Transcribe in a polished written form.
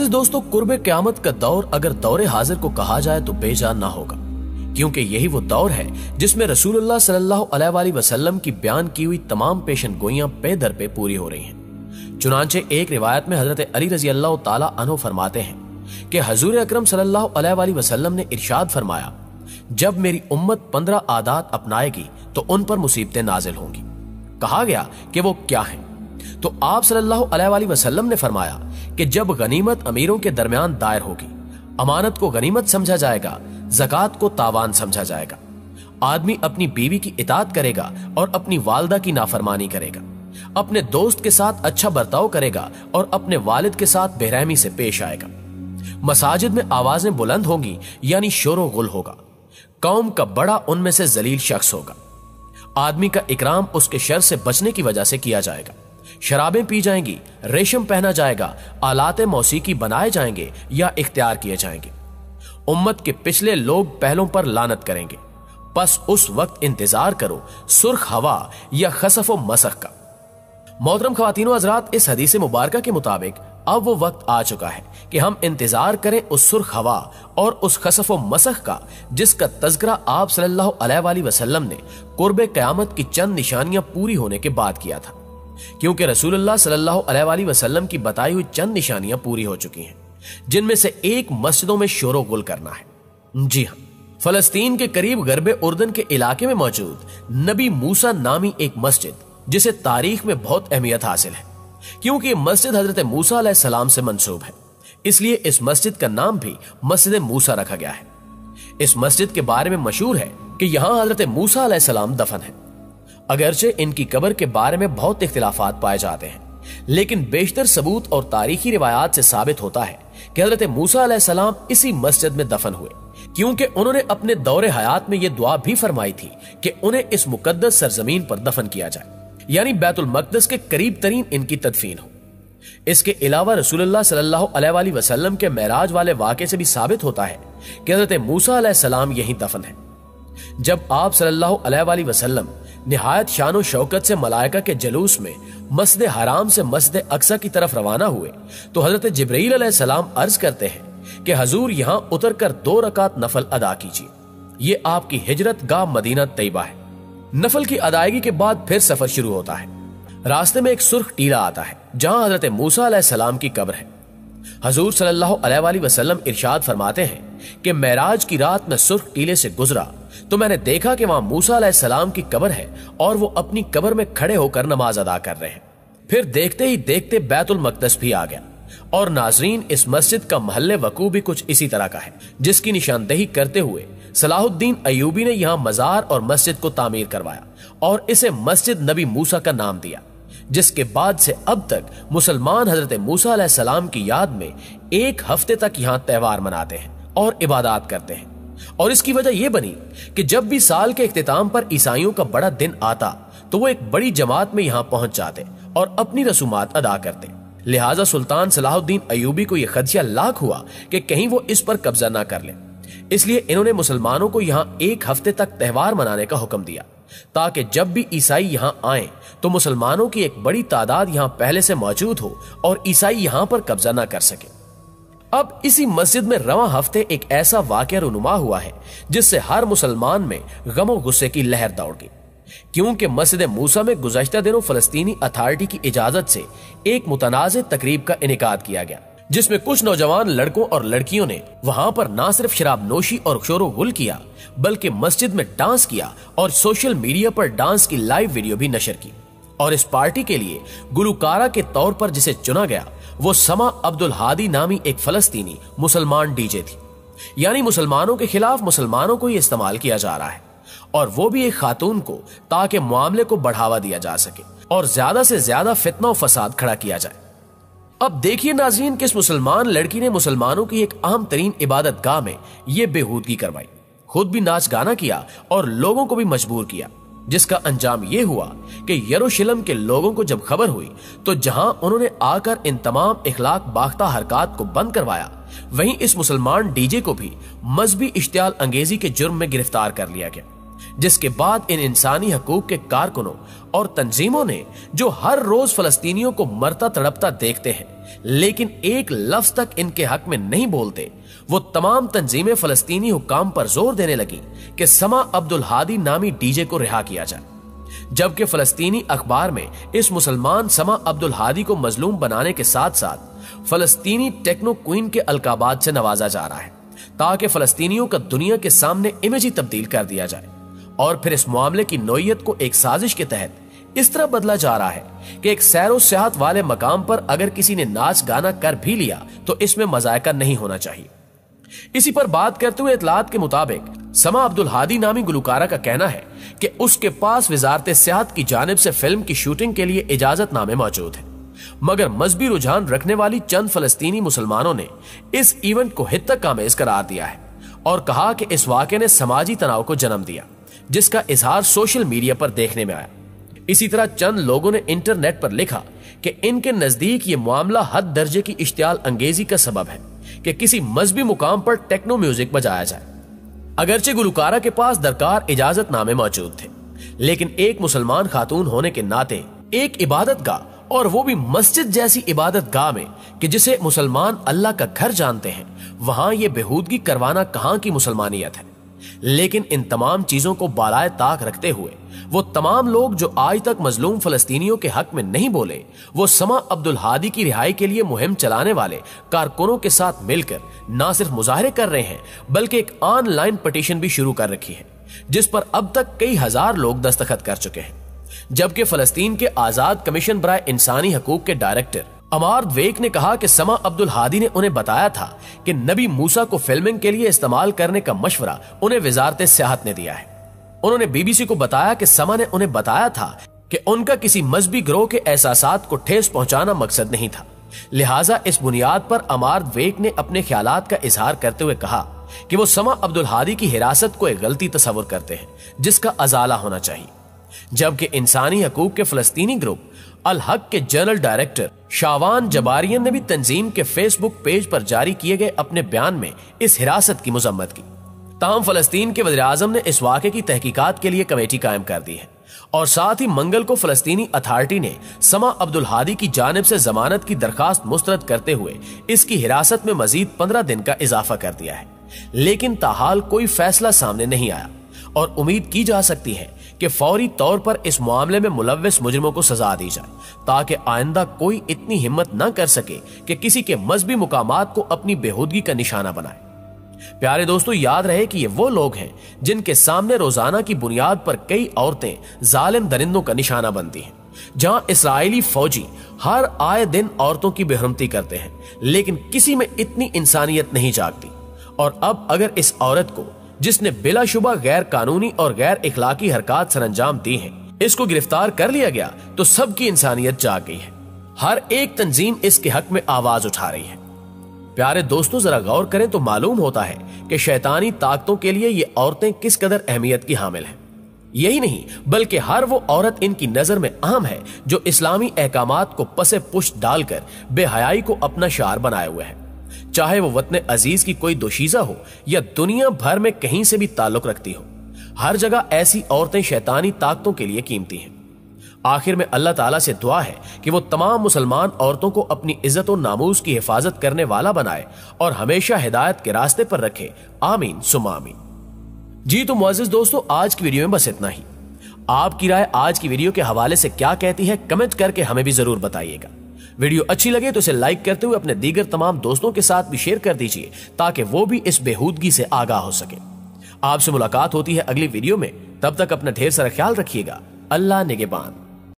दोस्तों, कुर्बे क़यामत का दौर अगर दौरे हाजिर को कहा जाए तो बेजान ना होगा, क्योंकि यही वो दौर है जिसमें रसूलुल्लाह सल्लल्लाहु अलैहि वसल्लम की बयान की हुई तमाम पेशन गोइयां पे दर पे पूरी हो रही हैं। चुनांचे एक रिवायत में हजरत अली रजी अल्लाह ताला अन्हु फरमाते हैं कि हजूर अकरम सल्लल्लाहु अलैहि वसल्लम ने इरशाद फरमाया, जब मेरी उम्मत 15 आदात अपनाएगी तो उन पर मुसीबतें नाजिल होंगी। कहा गया कि वो क्या हैं? तो आप सल्लल्लाहु अलैहि वसल्लम ने फरमाया कि जब गनीमत अमीरों के दरमियान दायर होगी, अमानत को गनीमत समझा जाएगा, ज़कात को तावान समझा जाएगा, आदमी अपनी बीवी की इताअत करेगा और अपनी वालदा की नाफरमानी करेगा, अपने दोस्त के साथ अच्छा बर्ताव करेगा और अपने वालिद के साथ बेरहमी से पेश आएगा, मसाजिद में आवाजें बुलंद होंगी यानी शोरो गुल होगा, कौम का बड़ा उनमें से जलील शख्स होगा, आदमी का इकराम उसके शर से बचने की वजह से किया जाएगा, शराबें पी जाएंगी, रेशम पहना जाएगा, आलाते मौसीकी बनाए जाएंगे या इख्तियार किए जाएंगे। उम्मत के पिछले लोग पहलों पर लानत करेंगे, बस उस वक्त इंतजार करो सुर्ख हवा या खसफ व मसख का। मोहतरम ख्वातीनो हजरात, इस हदीस मुबारका के मुताबिक अब वो वक्त आ चुका है कि हम इंतजार करें उस सुर्ख हवा और उस खसफ व मसख का जिसका तज़किरा आप सल्लल्लाहु अलैहि वसल्लम ने कुर्बे क़यामत की चंद निशानियां पूरी होने के बाद किया था, क्योंकि रसूलुल्लाह सल्लल्लाहु अलैहि वसल्लम की बताई हुई चंद निशानियां पूरी हो चुकी हैं, जिनमें से एक मस्जिदों में शोरो गुल करना है। जी हां, फलस्तीन के करीब गरबे उर्दन के इलाके में मौजूद नबी मूसा नामी एक मस्जिद, जिसे तारीख में बहुत अहमियत हासिल है, क्योंकि ये मस्जिद हजरत मूसा अलैहिस्सलाम से मंसूब है, इसलिए इस मस्जिद का नाम भी मस्जिद मूसा रखा गया है। इस मस्जिद के बारे में मशहूर है कि यहां हजरत मूसा अलैहिस्सलाम दफन है। अगरचे इनकी कब्र के बारे में बहुत इख्तिलाफात पाए जाते हैं, लेकिन बेशतर सबूत और तारीखी रिवायात से साबित होता है कि हजरत मूसा अलैहिस्सलाम इसी मस्जिद में दफन हुए, क्योंकि उन्होंने अपने दौरे हयात में यह दुआ भी फरमाई थी कि उन्हें इस मुकद्दस सरजमीन पर दफन किया जाए, यानी बैतुल मक़दस के करीब तरीन इनकी तदफीन हो। इसके अलावा रसूलुल्लाह सल्लल्लाहु अलैहि वसल्लम के मेराज वाले वाक़े से भी साबित होता है कि हजरत मूसा अलैहिस्सलाम यहीं दफन है। जब आप सल्लल्लाहु अलैहि वसल्लम निहायत शान शौकत से मलाइका के जलूस में मस्जिद हराम से मस्जिद अक्सा की तरफ रवाना हुए तो हजरत जिब्रील अलैहिस्सलाम अर्ज करते हैं कि हजूर यहां उतर कर 2 रकात नफल अदा कीजिए, ये आपकी हिजरत गाह मदीना तैयबा है। नफल की अदायगी के बाद फिर सफर शुरू होता है। रास्ते में एक सुर्ख टीला आता है जहां हजरत मूसा अलैहिस्सलाम की कब्र है। हजूर सल्लल्लाहु अलैहि वसल्लम इरशाद फरमाते हैं कि मेराज की रात में सुर्ख टीले से गुजरा तो मैंने देखा कि वहां मूसा अलैहिस्सलाम की कब्र है और वो अपनी कब्र में खड़े होकर नमाज अदा कर रहे हैं। फिर देखते ही देखते बैतुल मक़दस भी आ गया और नाजरीन, इस मस्जिद का महल्ले वकू भी कुछ इसी तरह का है, जिसकी निशानदेही करते हुए सलाहुद्दीन अय्यूबी ने यहाँ मजार और मस्जिद को तामीर करवाया और इसे मस्जिद नबी मूसा का नाम दिया, जिसके बाद से अब तक मुसलमान हजरत मूसा अलैहिस्सलाम की याद में 1 हफ्ते तक यहाँ त्योहार मनाते हैं और इबादत करते हैं। और इसकी वजह यह बनी कि जब भी साल के इख्तिताम पर ईसाइयों का बड़ा दिन आता तो वो एक बड़ी जमात में यहाँ पहुंच जाते और अपनी रसूमात अदा करते। लिहाजा सुल्तान सलाहुद्दीन अय्यूबी को यह खदशा लाख हुआ कि कहीं वो इस पर कब्जा ना कर ले, इसलिए इन्होंने मुसलमानों को यहाँ 1 हफ्ते तक त्योहार मनाने का हुक्म दिया, ताकि जब भी ईसाई यहाँ आए तो मुसलमानों की एक बड़ी तादाद यहाँ पहले से मौजूद हो और ईसाई यहाँ पर कब्जा ना कर सके। अब इसी मस्जिद में रवां हफ्ते एक ऐसा वाक़या रुनुमा हुआ है जिससे हर मुसलमान में गम और गुस्से की लहर दौड़ गई, क्योंकि मस्जिद मूसा में गुज़श्ता दिनों फलस्तीनी अथॉरिटी की इजाजत से एक मुतनाज़े तकरीब का इनेकाद किया गया, जिसमें कुछ नौजवान लड़कों और लड़कियों ने वहां पर न सिर्फ शराब नोशी और शोरो गुल किया बल्कि मस्जिद में डांस किया और सोशल मीडिया पर डांस की लाइव वीडियो भी नशर की। और इस पार्टी के लिए गुलकारा के तौर पर जिसे चुना गया वो समा अब्दुल हादी नामी एक फलस्तीनी मुसलमान डीजे थी, यानी मुसलमानों के खिलाफ मुसलमानों को ही इस्तेमाल किया जा रहा है, और वो भी एक खातून को, ताकि मामले को बढ़ावा दिया जा सके और ज्यादा से ज्यादा फितना और फसाद खड़ा किया जाए। अब देखिए नाज़रीन, किस मुसलमान लड़की ने मुसलमानों की एक अहम तरीन इबादत गाह में ये बेहूदगी करवाई, खुद भी नाच गाना किया और लोगों को भी मजबूर किया, जिसका अंजाम यह हुआ कि यरूशलेम के लोगों को जब खबर हुई तो जहां उन्होंने आकर इन तमाम इखलाक बाख्ता हरकत को बंद करवाया, वहीं इस मुसलमान डीजे को भी मजहबी इश्तियाल अंगेजी के जुर्म में गिरफ्तार कर लिया गया, जिसके बाद इन इंसानी हकूक के कारकुनों और तंजीमों ने, जो हर रोज फलस्तीनियों को मरता तड़पता देखते हैं लेकिन एक लफ्ज तक इनके हक में नहीं बोलते, वो तमाम तंजीमें फलस्तीनी हुक्काम पर जोर देने लगी कि समा अब्दुल हादी नामी डीजे को रिहा किया जाए। जबकि फलस्तीनी अखबार में इस मुसलमान समा अब्दुल हादी को मजलूम बनाने के साथ साथ फलस्तीनी टेक्नो क्वीन के अलकाबात से नवाजा जा रहा है, ताकि फलस्तीनियों का दुनिया के सामने इमेज ही तब्दील कर दिया जाए। और फिर इस मामले की नोयत को एक साजिश के तहत इस तरह बदला जा रहा है कि एक सैरो सियाहत वाले मकाम पर अगर किसी ने नाच गाना कर भी लिया तो इसमें मजायका नहीं होना चाहिए। इसी पर बात करते हुए इतलात के मुताबिक समा अब्दुल हादी नामी गुलकारा का कहना है कि उसके पास वजारत सियाहत की जानिब से फिल्म की शूटिंग के लिए इजाजतनामे मौजूद है, मगर मजहबी रुझान रखने वाली चंद फलस्तीनी मुसलमानों ने इस इवेंट को हित्तक आमेज करार दिया है और कहा कि इस वाक़े ने समाजी तनाव को जन्म दिया, जिसका इजहार सोशल मीडिया पर देखने में आया। इसी तरह चंद लोगों ने इंटरनेट पर लिखा कि इनके नजदीक ये मामला हद दर्जे की इश्तियाल अंगेजी का सबब है कि किसी मजहबी मुकाम पर टेक्नो म्यूजिक बजाया जाए। अगरचे गुलकारा के पास दरकार इजाजतनामे मौजूद थे, लेकिन एक मुसलमान खातून होने के नाते एक इबादत गाह, और वो भी मस्जिद जैसी इबादत गाह में कि जिसे मुसलमान अल्लाह का घर जानते हैं, वहां ये बेहूदगी करवाना कहां की मुसलमानियत है। लेकिन इन तमाम चीजों को बालाए ताक रखते हुए वो तमाम लोग जो आज तक मजलूम फलस्तीनियों के हक में नहीं बोले, वो समा अब्दुल हादी की रिहाई के लिए मुहिम चलाने वाले कारकुनों के साथ मिलकर न सिर्फ मुजाहरे कर रहे हैं बल्कि एक ऑनलाइन पिटीशन भी शुरू कर रखी है, जिस पर अब तक कई हजार लोग दस्तखत कर चुके हैं। जबकि फलस्तीन के आजाद कमीशन बराए इंसानी हकूक के डायरेक्टर अमार द्वेक ने कहा कि समा अब्दुल हादी ने उन्हें बताया था कि नबी मूसा को फिल्मिंग के लिए इस्तेमाल करने का मशवरा उन्हें वजारत सियाहत ने दिया है। उन्होंने बीबीसी को बताया कि समा ने उन्हें बताया था कि उनका किसी मजहबी गिरोह के एहसासात को ठेस पहुंचाना मकसद नहीं था। लिहाजा इस बुनियाद पर अमार द्वेक ने अपने ख्यालात का इजहार करते हुए कहा कि वो समा अब्दुल हादी की हिरासत को एक गलती तस्वुर करते हैं जिसका अजाला होना चाहिए। जबकि इंसानी हकूक के फलस्तीनी ग्रुप अल हक के जनरल डायरेक्टर शावान जबारियन ने भी तंजीम के फेसबुक पेज पर जारी किए गए अपने बयान में इस हिरासत की मजम्मत की। ताहम फलस्तीन के वज़ीर आज़म ने इस वाक़े की तहकीकात के लिए कमेटी कायम कर दी है और साथ ही मंगल को फलस्तीनी अथॉरिटी ने समा अब्दुल हादी की जानिब से जमानत की दरखास्त मुस्तरद करते हुए इसकी हिरासत में मजीद 15 दिन का इजाफा कर दिया है। लेकिन ताहाल कोई फैसला सामने नहीं आया और उम्मीद की जा सकती है कि फौरी तौर पर इस मामले में मुलव्विस मुजरिमों को सजा दी जाए, ताकि आइंदा कोई इतनी हिम्मत न कर सके कि किसी के मजहबी मुकामात को अपनी बेहूदगी का निशाना बनाए। प्यारे दोस्तों, याद रहे कि ये वो लोग हैं जिनके सामने रोजाना की बुनियाद पर कई औरतें जालिम दरिंदों का निशाना बनती हैं। जहां इस्राएली फौजी हर आए दिन औरतों की बेहरमती करते हैं, लेकिन किसी में इतनी इंसानियत नहीं जागती। और अब अगर इस औरत को, जिसने बिलाशुबा गैर कानूनी और गैर इखलाकी हरकत सरंजाम दी हैं, इसको गिरफ्तार कर लिया गया तो सबकी इंसानियत जाग गई है। हर एक तंजीम इसके हक में आवाज उठा रही है। प्यारे दोस्तों, जरा गौर करें तो मालूम होता है कि शैतानी ताकतों के लिए ये औरतें किस कदर अहमियत की हामिल हैं। यही नहीं बल्कि हर वो औरत इनकी नजर में अहम है जो इस्लामी अहकामात को पसे पुष्ट डालकर बेहयाई को अपना शार बनाए हुए है, चाहे वो वतन अजीज की कोई दोशीजा हो या दुनिया भर में कहीं से भी ताल्लुक रखती हो। हर जगह ऐसी औरतें शैतानी ताकतों के लिए कीमती हैं। आखिर में अल्लाह ताला से दुआ है कि वो तमाम मुसलमान औरतों को अपनी इज्जत और नामूस की हिफाजत करने वाला बनाए और हमेशा हिदायत के रास्ते पर रखे। आमीन सुम्मा आमीन। जी तो मुअज़्ज़िज़ दोस्तों, आज की वीडियो में बस इतना ही। आपकी राय आज की वीडियो के हवाले से क्या कहती है, कमेंट करके हमें भी जरूर बताइएगा। वीडियो अच्छी लगे तो इसे लाइक करते हुए अपने दीगर तमाम दोस्तों के साथ भी शेयर कर दीजिए, ताकि वो भी इस बेहूदगी से आगाह हो सके। आपसे मुलाकात होती है अगली वीडियो में। तब तक अपना ढेर सारा ख्याल रखिएगा। अल्लाह निगहबान।